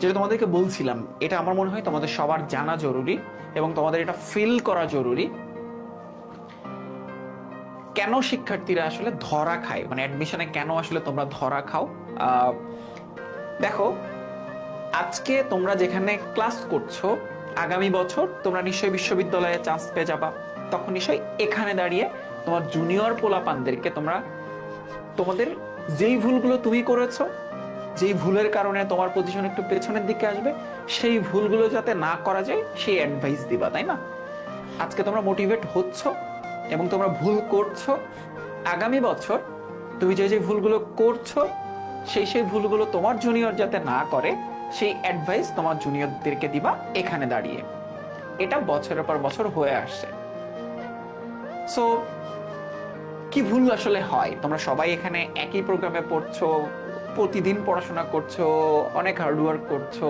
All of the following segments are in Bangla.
যেটা তোমাদেরকে বলছিলাম, এটা আমার মনে হয় তোমাদের সবার জানা জরুরি এবং তোমাদের এটা ফিল করা জরুরি। কেন শিক্ষার্থীরা আসলে ধরা খায়, মানে অ্যাডমিশনে কেন আসলে তোমরা ধরা খাও? দেখো, আজকে তোমরা যেখানে ক্লাস করছো, আগামী বছর তোমরা নিশ্চয়ই বিশ্ববিদ্যালয়ে চান্স পেয়ে যাবা। তখন নিশ্চয়ই এখানে দাঁড়িয়ে তোমার জুনিয়র পোলাপানদেরকে তোমরা তোমাদের যেই ভুলগুলো তুমি করেছো, যেই ভুলের কারণে তোমার পজিশন একটু পেছনের দিকে আসবে, সেই ভুলগুলো যাতে না করা যায় সেই অ্যাডভাইস দিবা, তাই না? আজকে তোমরা মোটিভেট হচ্ছ এবং তোমরা ভুল করছো। আগামী বছর তুমি যে যে ভুলগুলো করছো, সেই ভুলগুলো তোমার জুনিয়র যাতে না করে সেই অ্যাডভাইস তোমার জুনিয়রদেরকে দিবা এখানে দাঁড়িয়ে। এটা বছরের পর বছর হয়ে আসছে। সো কি ভুল আসলে হয়? তোমরা সবাই এখানে একই প্রোগ্রামে পড়ছো, প্রতিদিন পড়াশোনা করছো, অনেক হার্ডওয়ার্ক করছো,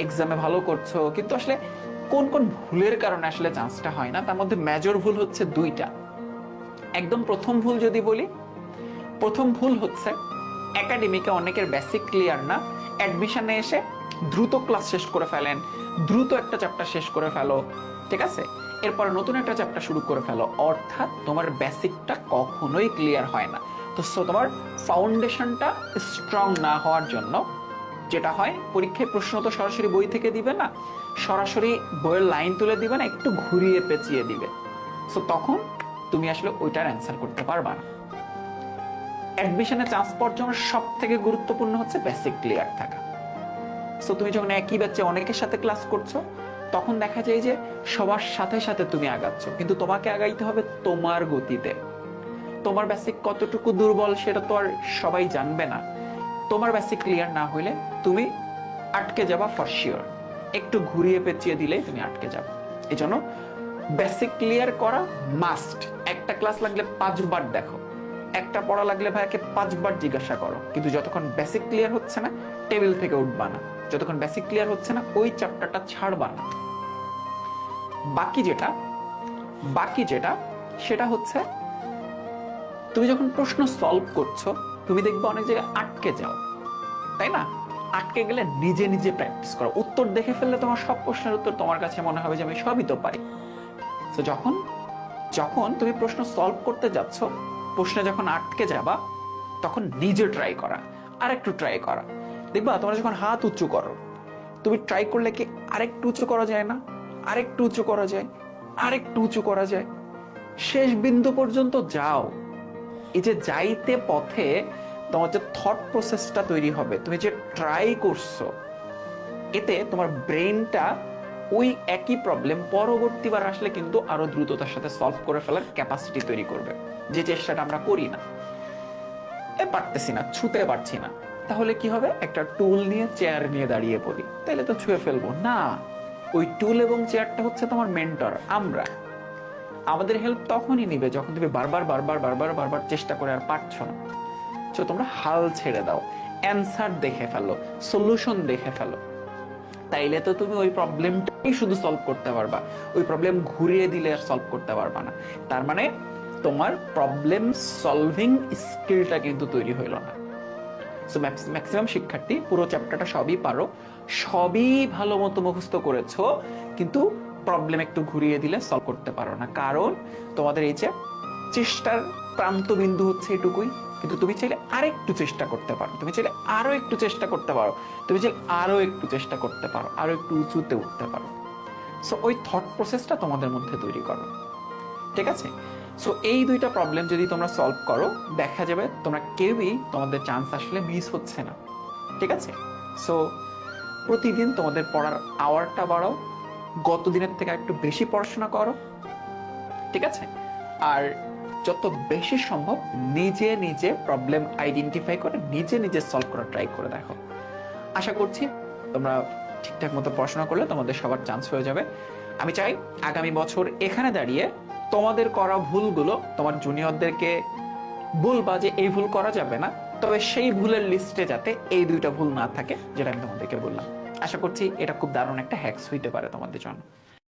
এক্সামে ভালো করছো, কিন্তু আসলে কোন কোন ভুলের কারণে আসলে চান্সটা হয় না? তার মধ্যে মেজর ভুল হচ্ছে দুইটা। একদম প্রথম ভুল যদি বলি, প্রথম ভুল হচ্ছে একাডেমিকে অনেকের বেসিক ক্লিয়ার না, অ্যাডমিশনে এসে দ্রুত ক্লাস শেষ করে ফেলেন, দ্রুত একটা চ্যাপ্টার শেষ করে ফেলো, ঠিক আছে, এরপর নতুন একটা চ্যাপ্টার শুরু করে ফেলো, অর্থাৎ তোমার বেসিকটা কখনোই ক্লিয়ার হয় না। তো তোমার ফাউন্ডেশনটা স্ট্রং না হওয়ার জন্য যেটা হয়, পরীক্ষায় প্রশ্ন তো সরাসরি বই থেকে দিবে না, সরাসরি বইয়ের লাইন তুলে দিবে না, একটু ঘুরিয়ে পেঁচিয়ে দিবে। সো তখন তুমি আসলে ওইটার অ্যান্সার করতে পারবা না। অ্যাডমিশনে চান্স পাওয়ার জন্য সব থেকে গুরুত্বপূর্ণ হচ্ছে বেসিক ক্লিয়ার থাকা। সো তুমি যখন একই ব্যাচে অনেকের সাথে ক্লাস করছো, তখন দেখা যায় যে সবার সাথে সাথে তুমি আগাচ্ছ, কিন্তু তোমাকে আগাইতে হবে তোমার গতিতে। তোমার বেসিক কতটুকু দুর্বল সেটা তো আর সবাই জানবে না। তোমার বেসিক ক্লিয়ার না হইলে তুমি আটকে যাবা ফর শিওর। একটু ঘুরিয়ে পেঁচিয়ে দিলেই তুমি আটকে যাবে। এই জন্য বেসিক ক্লিয়ার করা মাস্ট। একটা ক্লাস লাগলে 5 বার দেখো, একটা পড়া লাগলে ভাইয়াকে 5 বার জিজ্ঞাসা করো, কিন্তু যতক্ষণ বেসিক ক্লিয়ার হচ্ছে না টেবিল থেকে উঠবা না, যতক্ষণ বেসিক ক্লিয়ার হচ্ছে না ওই চ্যাপ্টারটা ছাড়বা না। বাকি যেটা সেটা হচ্ছে, তুমি যখন প্রশ্ন সলভ করছো তুমি দেখবে অনেক জায়গায় আটকে যাও, তাই না? আটকে গেলে নিজে নিজে প্র্যাকটিস করো। উত্তর দেখে ফেললে তোমার সব প্রশ্নের উত্তর তোমার কাছে মনে হবে যে আমি সবই তো পারি। তো যখন তুমি প্রশ্ন সলভ করতে যাচ্ছ, প্রশ্নে যখন আটকে যাবা, তখন নিজে ট্রাই করা, আরেকটু ট্রাই করা। দেখবা তোমরা যখন হাত উঁচু করো, তুমি ট্রাই করলে কি আরেকটু উঁচু করা যায় না? আরেকটু উঁচু করা যায়, আরেকটু উঁচু করা যায়, শেষ বিন্দু পর্যন্ত যাও। এই যে যাইতে পথে তোমার যে থট প্রসেসটা তৈরি হবে, তুমি যে ট্রাই করছো, এতে তোমার ব্রেনটা ওই একই প্রবলেম পরবর্তীবার আসলে কিন্তু আরো দ্রুততার সাথে সলভ করে ফেলার ক্যাপাসিটি তৈরি করবে। যে চেষ্টাটা আমরা করি না, পারতেছি না, ছুতে পারছি না, তাহলে কি হবে? একটা টুল নিয়ে চেয়ার নিয়ে দাঁড়িয়ে পড়ি, তাহলে তো ছুঁয়ে ফেলবো না। ওই টুল এবং চেয়ারটা হচ্ছে তোমার মেন্টর। আমাদের হেল্প তখনই নিবে যখন তুমি বারবার বারবার বারবার বারবার চেষ্টা করে আর পারছো না। তো তোমরা হাল ছেড়ে দাও, অ্যান্সার দেখে ফেলো, সলিউশন দেখে ফেলো, তাইলে তো তুমি ওই প্রবলেমটাই শুধু সলভ করতে পারবা। ওই প্রবলেম ঘুরিয়ে দিলে আর সলভ করতে পারবা না। তার মানে তোমার প্রবলেম সলভিং স্কিলটা কিন্তু তৈরি হইল না। সো ম্যাক্সিমাম শিক্ষার্থী পুরো চ্যাপ্টারটা সবই পারো, সবই ভালো মতো মুখস্থ করেছো, কিন্তু প্রবলেম একটু ঘুরিয়ে দিলে সলভ করতে পারো না। কারণ তোমাদের এই যে চেষ্টার প্রান্ত বিন্দু হচ্ছে এটুকুই, কিন্তু তুমি চাইলে আরেকটু চেষ্টা করতে পারো, তুমি চাইলে আরো একটু চেষ্টা করতে পারো, তুমি চাইলে আরো একটু চেষ্টা করতে পারো, আরো একটু উঁচুতে উঠতে পারো। সো ওই থট প্রসেসটা তোমাদের মধ্যে তৈরি করো, ঠিক আছে? সো এই দুইটা প্রবলেম যদি তোমরা সলভ করো, দেখা যাবে তোমরা কেউই তোমাদের চান্স আসলে মিস হচ্ছে না, ঠিক আছে? সো প্রতিদিন তোমাদের পড়ার আওয়ারটা বাড়াও, গত দিনের থেকে একটু বেশি পড়াশোনা করো, ঠিক আছে? আর যত বেশি সম্ভব নিজে নিজে প্রবলেম আইডেন্টিফাই করে নিজে নিজে সলভ করার ট্রাই করে দেখো। আশা করছি তোমরা ঠিকঠাক মতো পড়াশোনা করলে তোমাদের সবার চান্স হয়ে যাবে। আমি চাই আগামী বছর এখানে দাঁড়িয়ে তোমাদের করা ভুলগুলো তোমার জুনিয়রদেরকে বলবা যে এই ভুল করা যাবে না, তবে সেই ভুলের লিস্টে যাতে এই দুইটা ভুল না থাকে যেটা আমি তোমাদেরকে বললাম। আশা করছি এটা খুব দারুণ একটা হ্যাকস হইতে পারে তোমাদের জন্য।